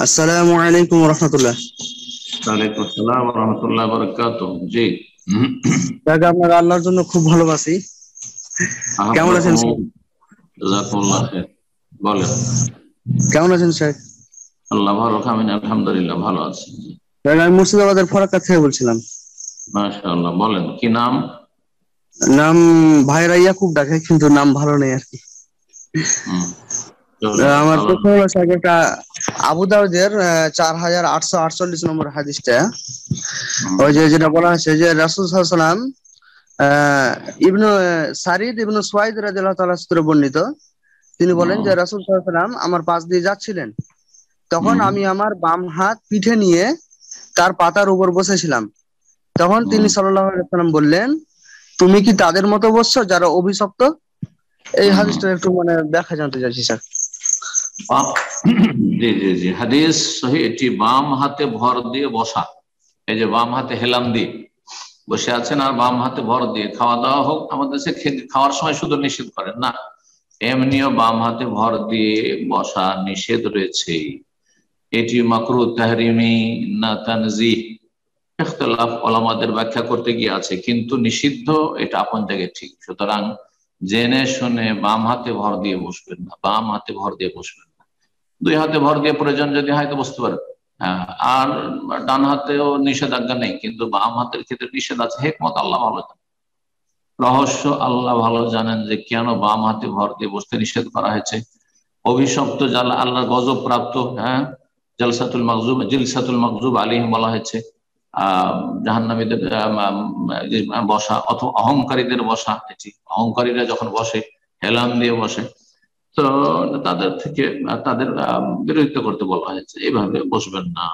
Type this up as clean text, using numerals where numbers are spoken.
আসসালামু আলাইকুম রহমতুল্লাহ। ওয়ালাইকুম আসসালাম ওয়া রাহমাতুল্লাহি ওয়া বারাকাতুহু। জি। যাক, আপনার আল্লাহর জন্য খুব ভালো আছি। কেমন আছেন আহমদুকুম। স্যার? জাযাকুমুল্লাহ খাইর। বলেন। কেমন আছেন স্যার? আল্লাহ ভালো রাখেন, আমি আলহামদুলিল্লাহ ভালো আছি। স্যার, আমি মুর্শিদাবাদের ফরাক্কা থেকে বলছিলাম। মাশাআল্লাহ, বলেন কি নাম? নাম ভাইরা ইয়াকুব ডাকে, কিন্তু নাম ভালো নেই আর কি। হুম, চলুন আমার ভালো প্রশ্ন নাম। হলো স্যার, একটা আবু দাউদের 4848 নম্বর হাদিসটা, হুম, ওই যে যেটা বলা হয়েছে যে রাসূল সাল্লাল্লাহু আলাইহি ওয়াসাল্লাম ইবনু সারিদ ইবনু সুয়াইদ রাদিয়াল্লাহু তাআলা সূত্রে বর্ণিত, তিনি বলেন হুম, যে রাসূল সাল্লাল্লাহু আলাইহি ওয়াসাল্লাম আমার পাশ দিয়ে যাচ্ছিলেন, তখন হুম, আমি আমার বাম হাত পিঠে নিয়ে তার পাতার উপর বসেছিলাম। তখন হুম, তিনি সাল্লাল্লাহু আলাইহি ওয়াসাল্লাম বললেন, তুমি কি তাদের মতো বসছো যারা অভিশপ্ত? এই হুম। হাদিসটা একটু ব্যাখ্যা জানতে চাইছি স্যার। বাম- জি জি জি, হাদিস সহি। এটি বাম হাতে ভর দিয়ে বসা। এই যে বাম হাতে হেলান দিয়ে বসে আছেন আর বাম হাতে ভর দিয়ে খাওয়া দাওয়া হোক, আমাদের দেশে খাওয়ার সময় শুধু নিষেধ করেন না, এমনিও বাম হাতে ভর দিয়ে বসা নিষেধ রয়েছে। এটি মাকরু তাহরিমি না তানজিহ, ইখতিলাফ ওলামাদের ব্যাখ্যা করতে গিয়ে আছে, কিন্তু নিষিদ্ধ এটা আপন জায়গায় ঠিক। সুতরাং জেনে শুনে বাম হাতে ভর দিয়ে বসবেন না, বাম হাতে ভর দিয়ে বসবেন না। দুই হাতে ভর দিয়ে প্রয়োজন যদি হয় তো বসতে পারেন। হ্যাঁ, আর ডান হাতেও নিষেধাজ্ঞা নেই, কিন্তু বাম হাতের ক্ষেত্রে নিষেধ আছে। হেকমত আল্লাহ ভালো জানেন, রহস্য আল্লাহ ভালো জানেন যে কেন বাম হাতে ভর দিয়ে বসতে নিষেধ করা হয়েছে। অভিশপ্ত যারা আল্লাহর গজব প্রাপ্ত, হ্যাঁ, জিলসাতুল মাগজুব আলাইহিম বলা হয়েছে। আহ জাহান্নামীদের যে বসা, অথবা অহংকারীদের বসা, এটি অহংকারীরা যখন বসে হেলান দিয়ে বসে, তো তাদের থেকে তাদের বিরোধিতা করতে বলা হয়েছে, এইভাবে বসবেন না।